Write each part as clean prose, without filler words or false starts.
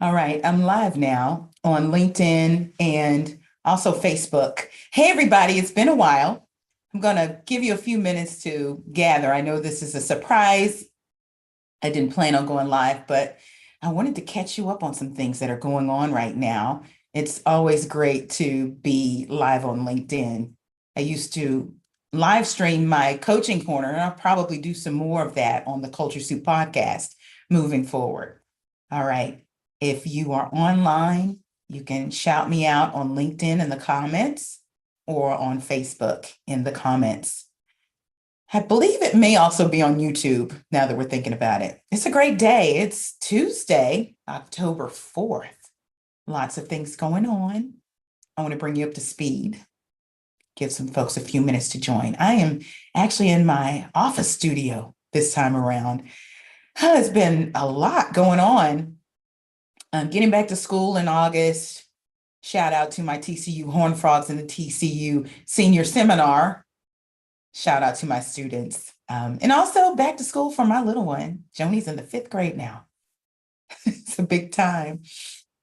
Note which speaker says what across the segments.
Speaker 1: All right, I'm live now on LinkedIn and also Facebook. Hey, everybody, it's been a while. I'm going to give you a few minutes to gather. I know this is a surprise. I didn't plan on going live, but I wanted to catch you up on some things that are going on right now. It's always great to be live on LinkedIn. I used to live stream my coaching corner, and I'll probably do some more of that on the Culture Soup podcast moving forward. All right. If you are online, you can shout me out on LinkedIn in the comments or on Facebook in the comments. I believe it may also be on YouTube now that we're thinking about it. It's a great day. It's Tuesday, October 4th. Lots of things going on. I want to bring you up to speed, give some folks a few minutes to join. I am actually in my office studio this time around. It's been a lot going on. I'm getting back to school in August. Shout out to my TCU Horned Frogs and the TCU Senior Seminar. Shout out to my students. And also back to school for my little one. Joni's in the 5th grade now. It's a big time.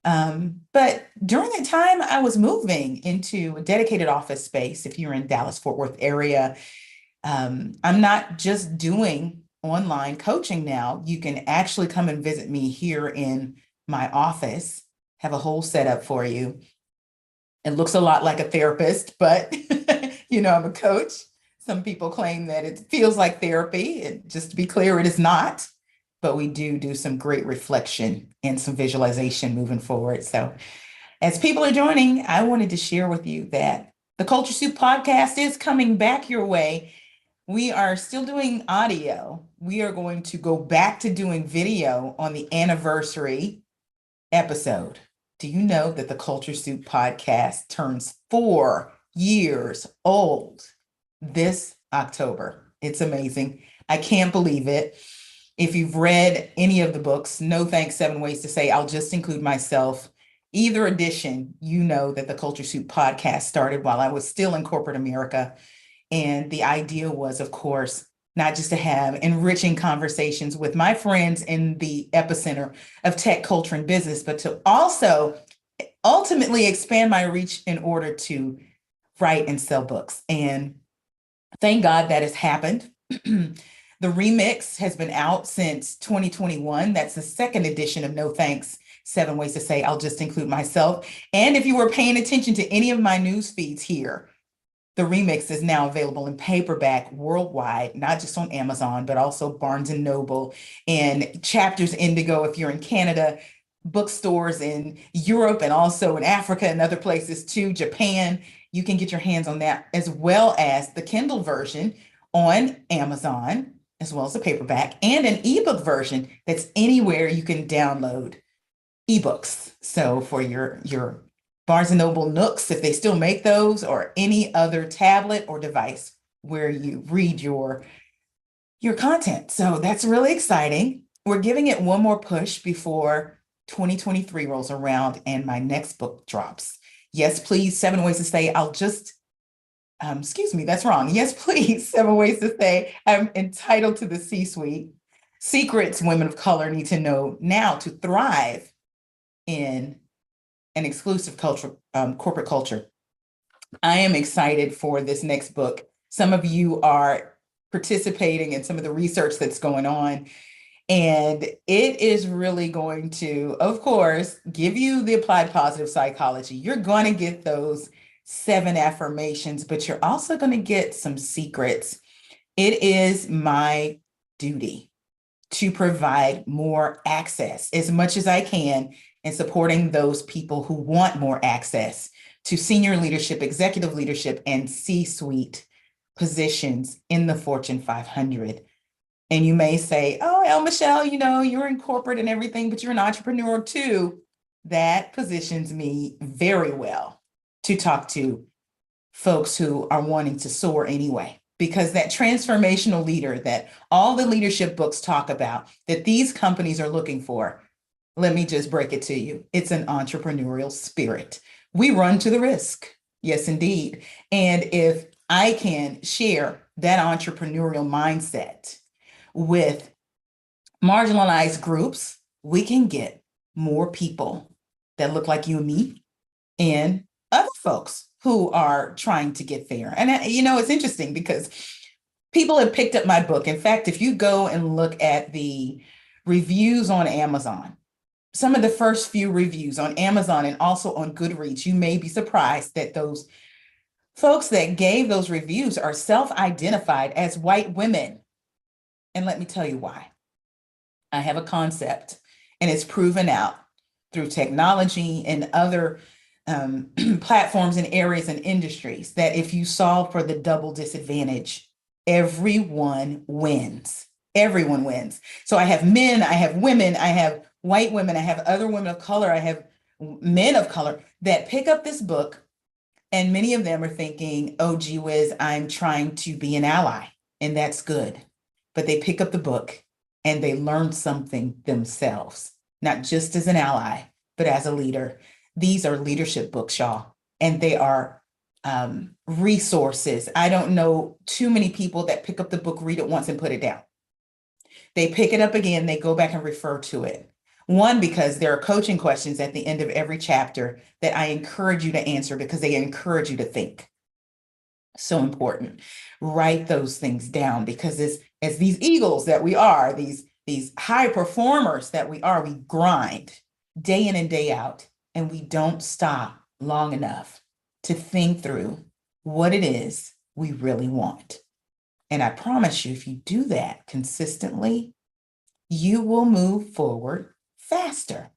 Speaker 1: But during that time, I was moving into a dedicated office space. If you're in Dallas-Fort Worth area, I'm not just doing online coaching now. You can actually come and visit me here in my office, have a whole setup for you. It looks a lot like a therapist, but I'm a coach. Some people claim that it feels like therapy. Just to be clear, it is not, but we do some great reflection and some visualization moving forward. So as people are joining, I wanted to share with you that the Culture Soup podcast is coming back your way. We are still doing audio. We are going to go back to doing video on the anniversary episode. Do you know that the Culture Soup podcast turns 4 years old this October? It's amazing. I can't believe it. If you've read any of the books, No Thanks, 7 Ways to Say, I'll just include myself. Either edition, you know that the Culture Soup podcast started while I was still in corporate America. And the idea was, of course, not just to have enriching conversations with my friends in the epicenter of tech, culture, and business, but to also ultimately expand my reach in order to write and sell books. And thank God that has happened. The remix has been out since 2021. That's the 2nd edition of No Thanks, 7 Ways to Say, I'll just include myself. And if you were paying attention to any of my news feeds here, the remix is now available in paperback worldwide, not just on Amazon, but also Barnes & Noble and Chapters Indigo if you're in Canada, bookstores in Europe and also in Africa and other places too, Japan. You can get your hands on that, as well as the Kindle version on Amazon, as well as a paperback, and an ebook version that's anywhere you can download ebooks. So for your Barnes & Noble Nooks, if they still make those, or any other tablet or device where you read your content. So that's really exciting. We're giving it one more push before 2023 rolls around and my next book drops. Yes, please, 7 Ways to Say, I'll just, excuse me, that's wrong. Yes, please, 7 Ways to Say, I'm entitled to the C-suite. Secrets women of color need to know now to thrive in an exclusive culture, corporate culture. I am excited for this next book. Some of you are participating in some of the research that's going on, and it is really going to, of course, give you the applied positive psychology. You're going to get those 7 affirmations, but you're also going to get some secrets. It is my duty to provide more access as much as I can in supporting those people who want more access to senior leadership, executive leadership, and C-suite positions in the Fortune 500. And you may say, oh, El Michelle, you're in corporate and everything, but you're an entrepreneur too. That positions me very well to talk to folks who are wanting to soar anyway, because that transformational leader that all the leadership books talk about, that these companies are looking for, let me just break it to you. It's an entrepreneurial spirit. We run to the risk. Yes, indeed. And if I can share that entrepreneurial mindset with marginalized groups, we can get more people that look like you and me and other folks who are trying to get there. And, it's interesting because people have picked up my book. In fact, if you go and look at the reviews on Amazon, some of the first few reviews on Amazon and also on Goodreads, you may be surprised that those folks that gave those reviews are self-identified as white women. And let me tell you why. I have a concept, and it's proven out through technology and other platforms and areas and industries that if you solve for the double disadvantage, everyone wins. Everyone wins. So I have men, I have women, I have white women, I have other women of color, I have men of color that pick up this book, and many of them are thinking, oh, gee whiz, I'm trying to be an ally, and that's good. But they pick up the book and they learn something themselves, not just as an ally, but as a leader. These are leadership books, y'all, and they are resources. I don't know too many people that pick up the book, read it once, and put it down. They pick it up again, they go back and refer to it. One, because there are coaching questions at the end of every chapter that I encourage you to answer because they encourage you to think. So important. Write those things down because as these eagles that we are, these high performers that we are, we grind day in and day out, and we don't stop long enough to think through what it is we really want. And I promise you, if you do that consistently, you will move forward faster.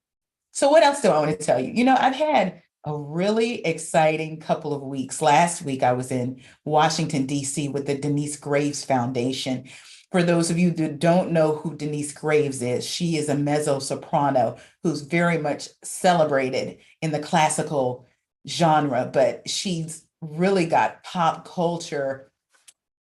Speaker 1: So what else do I want to tell you? I've had a really exciting couple of weeks. Last week, I was in Washington, D.C. with the Denyce Graves Foundation. For those of you that don't know who Denyce Graves is, she is a mezzo-soprano who's very much celebrated in the classical genre, but she's really got pop culture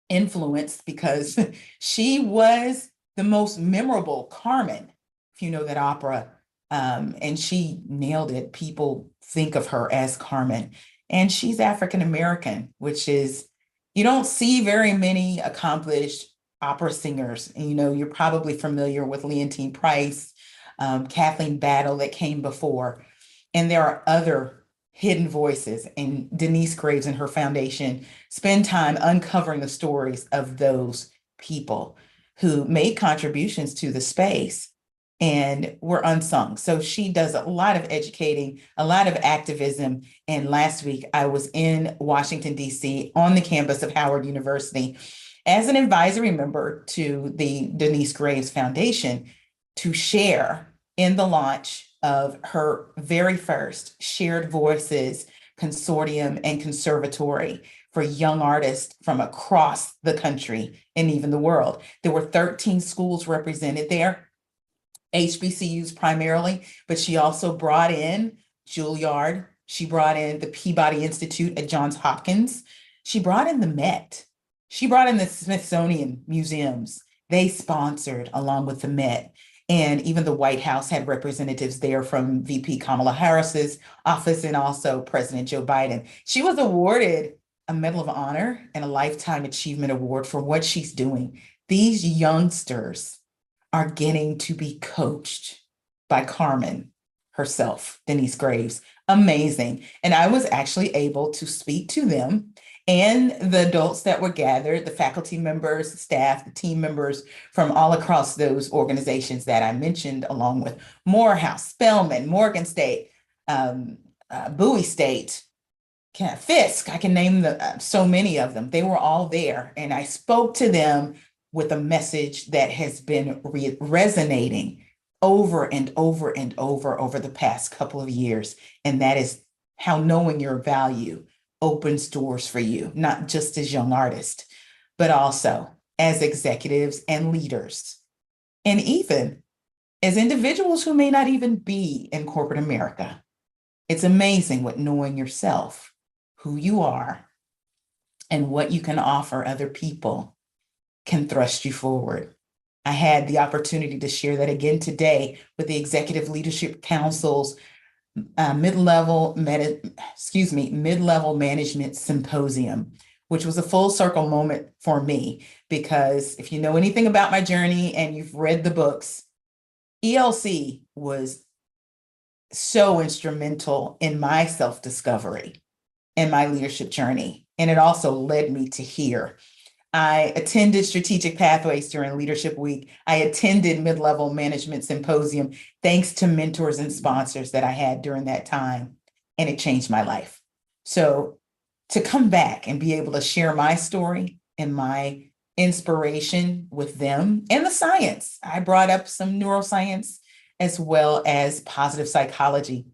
Speaker 1: influence because she was the most memorable Carmen, if you know that opera. And she nailed it. People think of her as Carmen. And she's African American, which is, you don't see very many accomplished opera singers. And, you're probably familiar with Leontine Price, Kathleen Battle that came before. And there are other hidden voices. And Denyce Graves and her foundation spend time uncovering the stories of those people who made contributions to the space and were unsung. So she does a lot of educating, a lot of activism. And last week I was in Washington, D.C. on the campus of Howard University as an advisory member to the Denyce Graves Foundation to share in the launch of her very first Shared Voices Consortium and Conservatory for young artists from across the country and even the world. There were 13 schools represented there, HBCUs primarily, but she also brought in Juilliard. She brought in the Peabody Institute at Johns Hopkins. She brought in the Met. She brought in the Smithsonian Museums. They sponsored along with the Met. And even the White House had representatives there from VP Kamala Harris's office and also President Joe Biden. She was awarded a Medal of Honor and a Lifetime Achievement Award for what she's doing. These youngsters are getting to be coached by Carmen herself, Denyce Graves. Amazing. And I was actually able to speak to them and the adults that were gathered, the faculty members, staff, the team members from all across those organizations that I mentioned, along with Morehouse, Spelman, Morgan State, Bowie State, Fisk. I can name so many of them. They were all there. And I spoke to them with a message that has been resonating over and over and over the past couple of years. And that is how knowing your value opens doors for you, not just as young artists, but also as executives and leaders, and even as individuals who may not even be in corporate America. It's amazing what knowing yourself, who you are, and what you can offer other people can thrust you forward. I had the opportunity to share that again today with the Executive Leadership Council's mid-level management symposium, which was a full circle moment for me, because if you know anything about my journey and you've read the books, ELC was so instrumental in my self-discovery and my leadership journey. And it also led me to here. I attended Strategic Pathways during Leadership Week. I attended Mid-Level Management Symposium, thanks to mentors and sponsors that I had during that time, and it changed my life. So to come back and be able to share my story and my inspiration with them and the science, I brought up some neuroscience as well as positive psychology,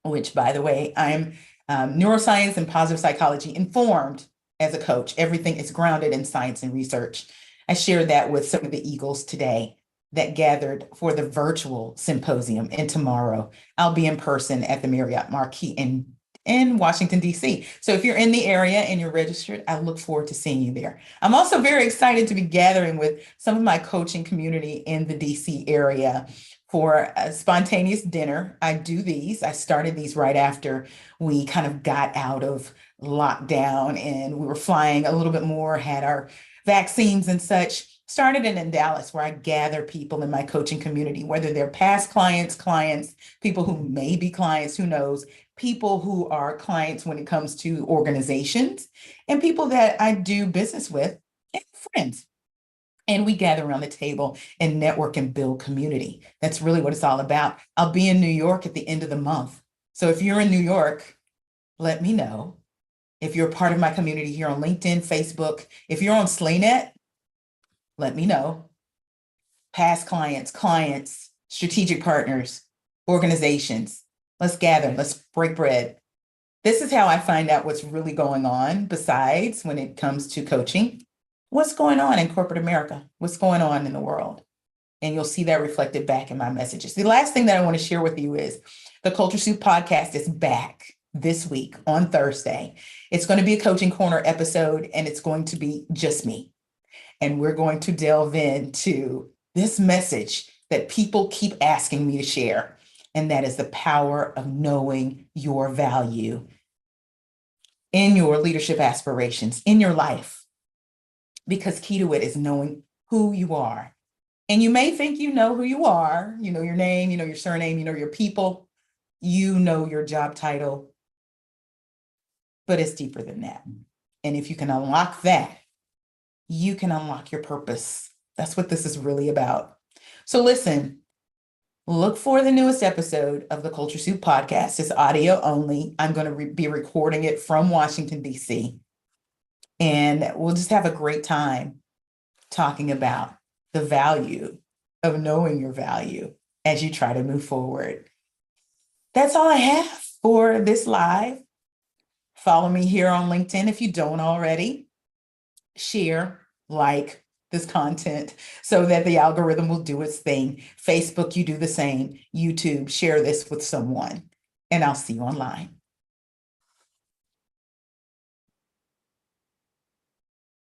Speaker 1: which, by the way, I'm neuroscience and positive psychology informed as a coach. Everything is grounded in science and research. I shared that with some of the Eagles today that gathered for the virtual symposium. And tomorrow I'll be in person at the Marriott Marquis in Washington, D.C. So if you're in the area and you're registered, I look forward to seeing you there. I'm also very excited to be gathering with some of my coaching community in the D.C. area for a spontaneous dinner. I started these right after we kind of got out of lockdown and we were flying a little bit more, had our vaccines and such. Started it in Dallas, where I gather people in my coaching community, whether they're past clients, people who may be clients, who knows, people who are clients when it comes to organizations, and people that I do business with, and friends. And we gather around the table and network and build community. That's really what it's all about. I'll be in New York at the end of the month. So if you're in New York, let me know. If you're a part of my community here on LinkedIn, Facebook, if you're on Slaynet, let me know. Past clients, strategic partners, organizations. Let's gather, let's break bread. This is how I find out what's really going on, besides when it comes to coaching. What's going on in corporate America? What's going on in the world? And you'll see that reflected back in my messages. The last thing that I want to share with you is the Culture Soup podcast is back this week on Thursday. It's going to be a Coaching Corner episode, and it's going to be just me. And we're going to delve into this message that people keep asking me to share, and that is the power of knowing your value in your leadership aspirations, in your life. Because key to it is knowing who you are. And you may think you know who you are, you know your name, you know your surname, you know your people, you know your job title, but it's deeper than that. And if you can unlock that, you can unlock your purpose. That's what this is really about. So listen, look for the newest episode of the Culture Soup podcast. It's audio only. I'm going to be recording it from Washington, D.C. And we'll just have a great time talking about the value of knowing your value as you try to move forward. That's all I have for this live. Follow me here on LinkedIn if you don't already. Share, like this content so that the algorithm will do its thing. Facebook, you do the same. YouTube, share this with someone, and I'll see you online.